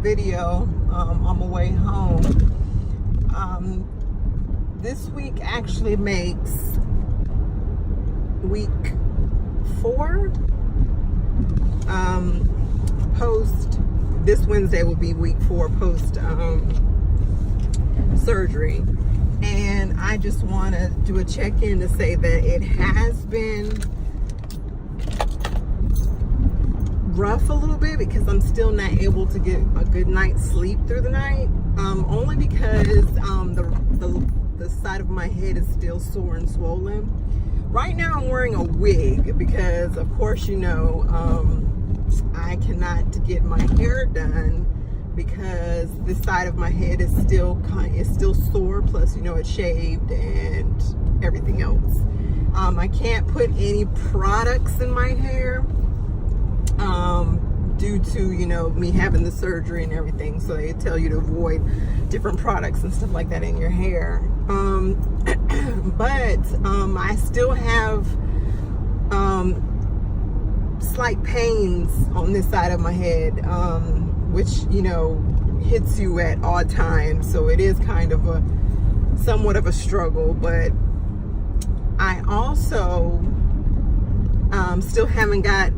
video on my way home. This week actually makes week 4. Post this Wednesday will be week 4 post surgery, and I just want to do a check-in to say that it has been rough a little bit because I'm still not able to get a good night's sleep through the night, only because the side of my head is still sore and swollen. Right now I'm wearing a wig because, of course, you know, I cannot get my hair done because this side of my head is still sore, plus, you know, it's shaved and everything else. I can't put any products in my hair due to, you know, me having the surgery and everything, so they tell you to avoid different products and stuff like that in your hair. But I still have slight pains on this side of my head, which, you know, hits you at odd times, so it is kind of somewhat of a struggle. But I also still haven't got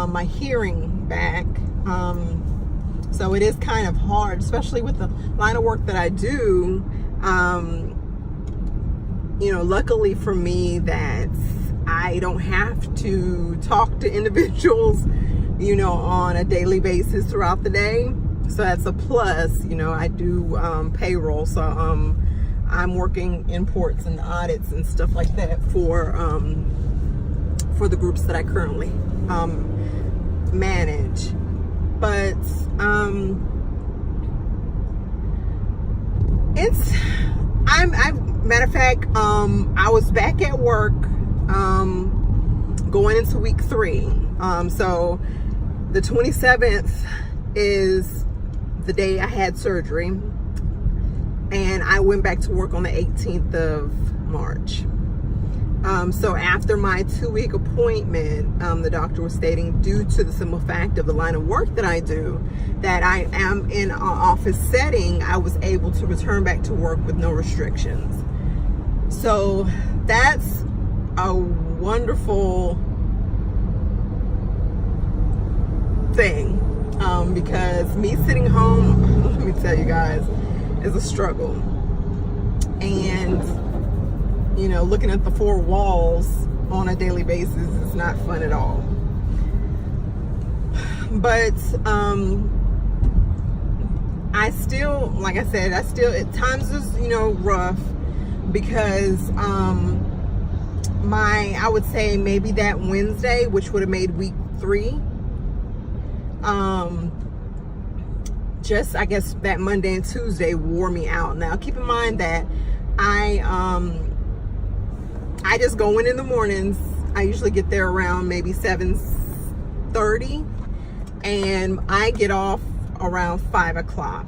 my hearing back, so it is kind of hard, especially with the line of work that I do. You know, luckily for me that I don't have to talk to individuals, you know, on a daily basis throughout the day, so that's a plus. You know, I do payroll, so I'm working imports and audits and stuff like that for the groups that I currently manage. But matter of fact, I was back at work going into week 3. So the 27th is the day I had surgery, and I went back to work on the 18th of March. So after my 2-week appointment, the doctor was stating, due to the simple fact of the line of work that I do, that I am in an office setting, I was able to return back to work with no restrictions. So that's a wonderful thing, because me sitting home, let me tell you guys, is a struggle. And, you know, looking at the 4 walls on a daily basis is not fun at all. But I still, like I said, at times is, you know, rough, because I would say maybe that Wednesday, which would have made week 3, just, I guess, that Monday and Tuesday wore me out. Now keep in mind that I just go in the mornings. I usually get there around maybe 7:30, and I get off around 5 o'clock.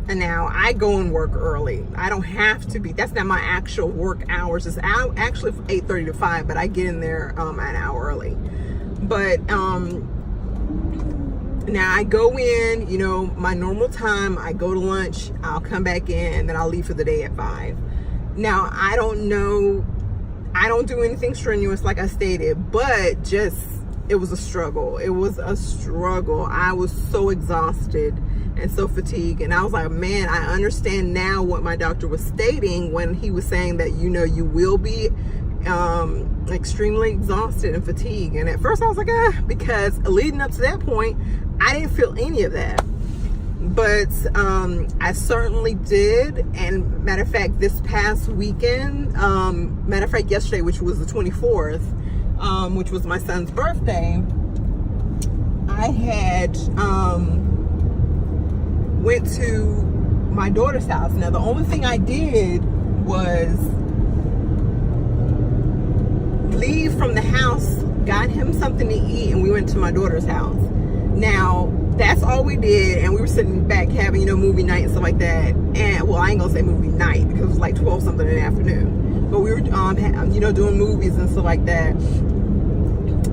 And now I go and work early. I don't have to be. That's not my actual work hours. It's actually from 8:30 to 5, but I get in there an hour early. But now I go in, you know, my normal time. I go to lunch. I'll come back in, and then I'll leave for the day at 5. Now I don't know. I don't do anything strenuous, like I stated, but just, it was a struggle. It was a struggle. I was so exhausted and so fatigued, and I was like, man, I understand now what my doctor was stating when he was saying that, you know, you will be extremely exhausted and fatigued. And at first I was like, because leading up to that point, I didn't feel any of that. But I certainly did. And matter of fact, this past weekend, matter of fact, yesterday, which was the 24th, which was my son's birthday, I had went to my daughter's house. Now, the only thing I did was leave from the house, got him something to eat, and we went to my daughter's house. Now, that's all we did, and we were sitting back having, you know, movie night and stuff like that. And, well, I ain't gonna say movie night because it was like 12 something in the afternoon. But we were, you know, doing movies and stuff like that.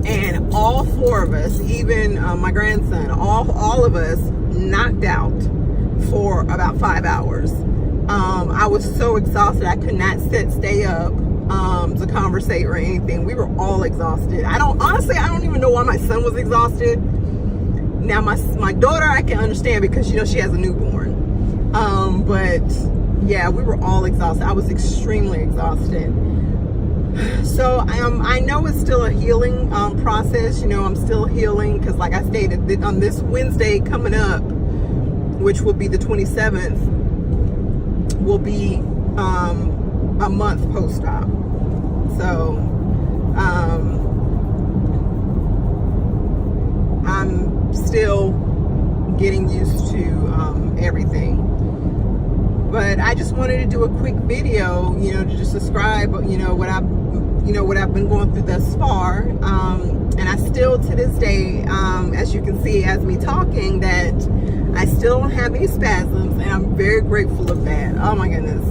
And all four of us, even my grandson, all of us knocked out for about 5 hours. I was so exhausted. I could not stay up to conversate or anything. We were all exhausted. I don't even know why my son was exhausted. Now my daughter, I can understand because she has a newborn. But yeah, we were all exhausted. I was extremely exhausted. So I know it's still a healing process. I'm still healing because, like I stated, on this Wednesday coming up, which will be the 27th, will be a month post-op. So I'm still getting used to everything. But I just wanted to do a quick video, to just describe, what I've been going through thus far. And I still, to this day, as you can see, as me talking, that I still don't have any spasms, and I'm very grateful of that. Oh my goodness.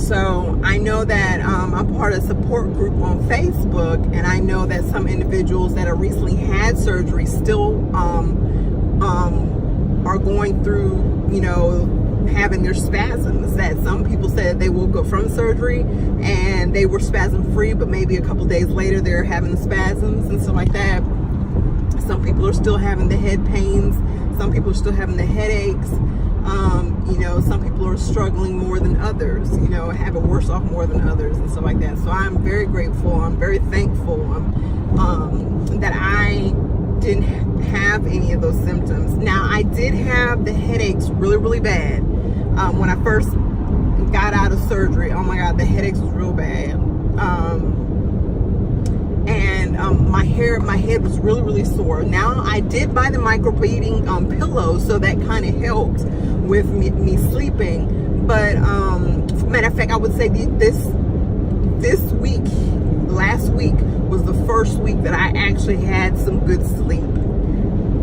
So I know that I'm part of a support group on Facebook, and I know that some individuals that have recently had surgery still are going through, having their spasms. That some people said they woke up from surgery and they were spasm free, but maybe a couple days later they're having spasms and stuff like that. Some people are still having the head pains. Some people are still having the headaches. Some people are struggling more than others, have it worse off more than others and stuff like that. So I'm very grateful. I'm very thankful that I didn't have any of those symptoms. Now, I did have the headaches really, really bad. When I first got out of surgery, oh my God, the headaches was real bad. My head was really, really sore. Now, I did buy the micro-beading pillows, so that kind of helped with me sleeping. But matter of fact, I would say this week, last week, was the first week that I actually had some good sleep.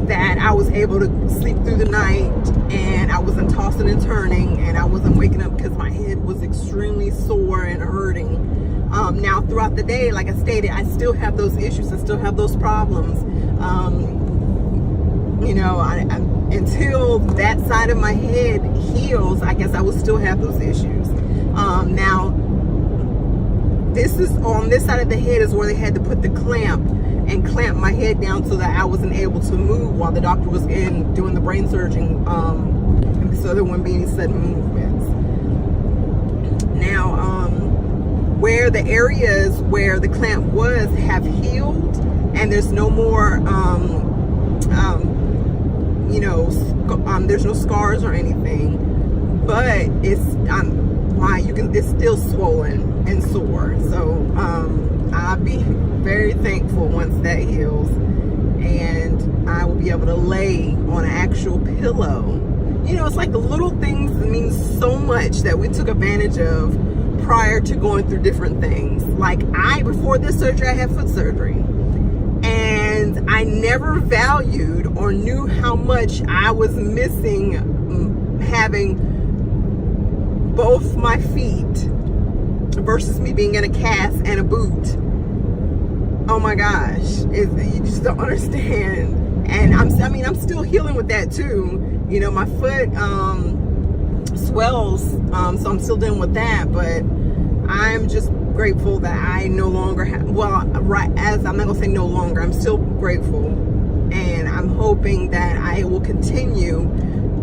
That I was able to sleep through the night, and I wasn't tossing and turning, and I wasn't waking up because my head was extremely sore and hurting. Now, throughout the day, like I stated, I still have those issues. I still have those problems. Until that side of my head heals, I guess I will still have those issues. Now, this is on this side of the head is where they had to put the clamp and clamp my head down so that I wasn't able to move while the doctor was doing the brain surgery, so there wouldn't be any sudden movements. Now, where the areas where the clamp was have healed, and there's no more, there's no scars or anything, but it's still swollen and sore. So I'll be very thankful once that heals, and I will be able to lay on an actual pillow. It's like the little things that mean so much that we took advantage of prior to going through different things. Like before this surgery, I had foot surgery, and I never valued or knew how much I was missing having both my feet versus me being in a cast and a boot. Oh my gosh, you just don't understand. And I'm still healing with that too. My foot swells, so I'm still dealing with that. But I'm just grateful that I no longer have. I'm not gonna say no longer. I'm still grateful, and I'm hoping that I will continue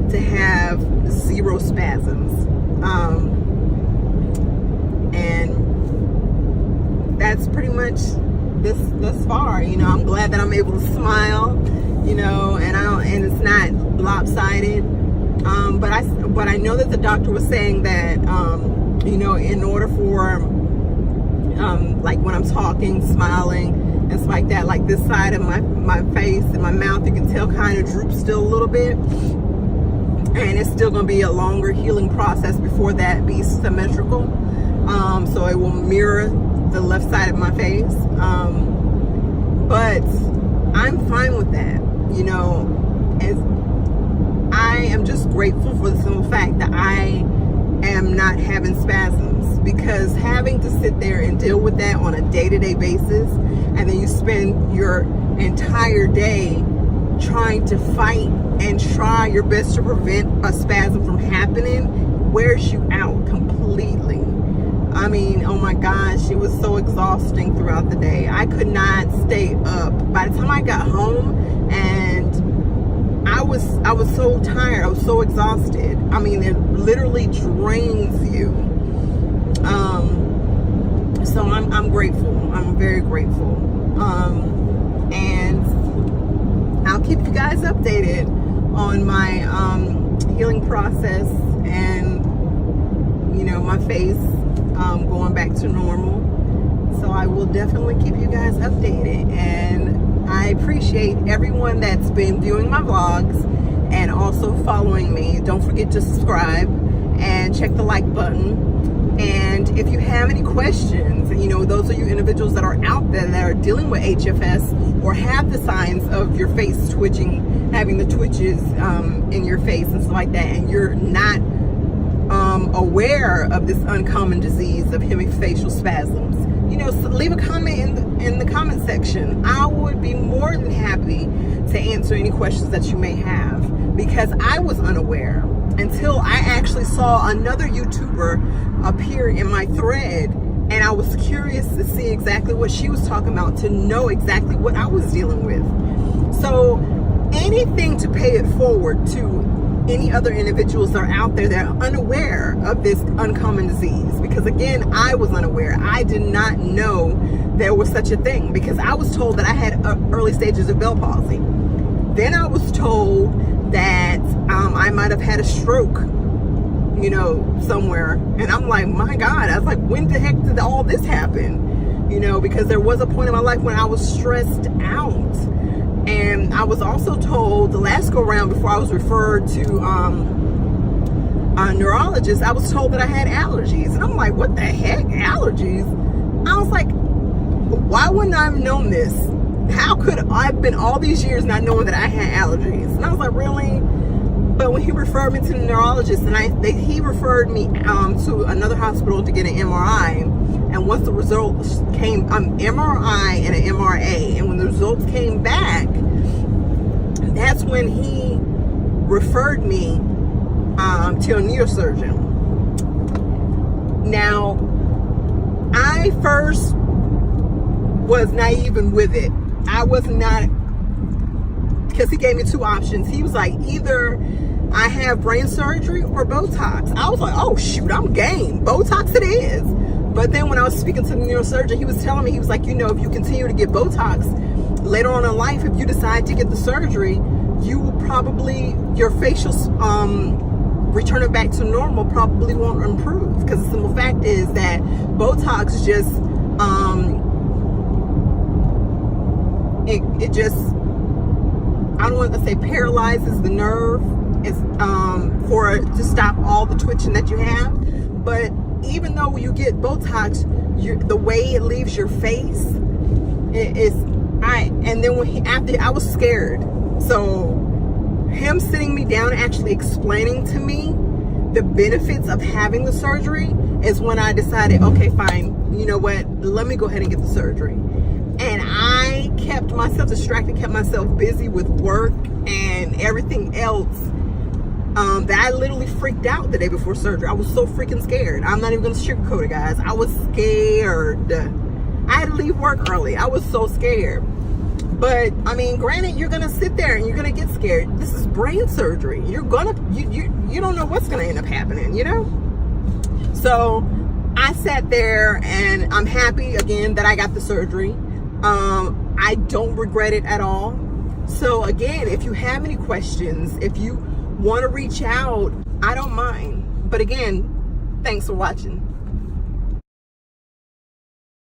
to have zero spasms. And that's pretty much this far. I'm glad that I'm able to smile, and it's not lopsided. But I know that the doctor was saying that, in order for, like when I'm talking, smiling, and stuff like that, like this side of my face and my mouth, you can tell kind of droops still a little bit. And it's still going to be a longer healing process before that be symmetrical. So it will mirror the left side of my face. But I'm fine with that, as I am just grateful for the simple fact that I am not having spasms. because having to sit there and deal with that on a day-to-day basis, and then you spend your entire day trying to fight and try your best to prevent a spasm from happening, wears you out completely. I mean, oh my gosh, it was so exhausting throughout the day. I could not stay up. By the time I got home, and I was so tired, I was so exhausted. I mean, it literally drains you. So I'm grateful. I'm very grateful. And I'll keep you guys updated on my healing process and, you know, my face going back to normal. So I will definitely keep you guys updated. And I appreciate everyone that's been viewing my vlogs and also following me. Don't forget to subscribe and check the like button. And if you have any questions, you know, those are you individuals that are out there that are dealing with HFS or have the signs of your face twitching, having the twitches in your face and stuff like that, and you're not aware of this uncommon disease of hemifacial spasms, you know, so leave a comment in the comment section. I would be more than happy to answer any questions that you may have, because I was unaware until I actually saw another YouTuber appear in my thread, and I was curious to see exactly what she was talking about, to know exactly what I was dealing with. So anything to pay it forward to any other individuals that are out there that are unaware of this uncommon disease, because again, I was unaware. I did not know there was such a thing, because I was told that I had early stages of Bell palsy. Then I was told that I might have had a stroke, you know, somewhere. And I'm like, my God, I was like, when the heck did all this happen? You know, because there was a point in my life when I was stressed out. And I was also told the last go round before I was referred to a neurologist, I was told that I had allergies. And I'm like, what the heck, allergies? I was like, why wouldn't I have known this? How could I have been all these years not knowing that I had allergies? And I was like, really? But when he referred me to the neurologist, and he referred me to another hospital to get an MRI. And once the results came, MRI and an MRA, and when the results came back, that's when he referred me to a neurosurgeon. Now, I first was naive with it. I was not, because he gave me two options. He was like, either I have brain surgery or Botox. I was like, oh shoot, I'm game. Botox it is. But then when I was speaking to the neurosurgeon, he was telling me, he was like, you know, if you continue to get Botox later on in life, if you decide to get the surgery, you will probably, your facial returning back to normal probably won't improve, because the simple fact is that Botox just it just, I don't want to say paralyzes the nerve. It's to stop all the twitching that you have. But even though you get Botox, the way it leaves your face, and then after I was scared. So him sitting me down and actually explaining to me the benefits of having the surgery is when I decided, okay, fine, you know what, let me go ahead and get the surgery. And I kept myself distracted, kept myself busy with work and everything else, that I literally freaked out the day before surgery. I was so freaking scared. I'm not even gonna sugarcoat it, guys. I was scared. I had to leave work early. I was so scared. But I mean, granted, you're gonna sit there and you're gonna get scared. This is brain surgery. You're gonna, you don't know what's gonna end up happening, you know? So I sat there, and I'm happy again that I got the surgery. I don't regret it at all. So again, if you have any questions, if you want to reach out, I don't mind. But again, thanks for watching.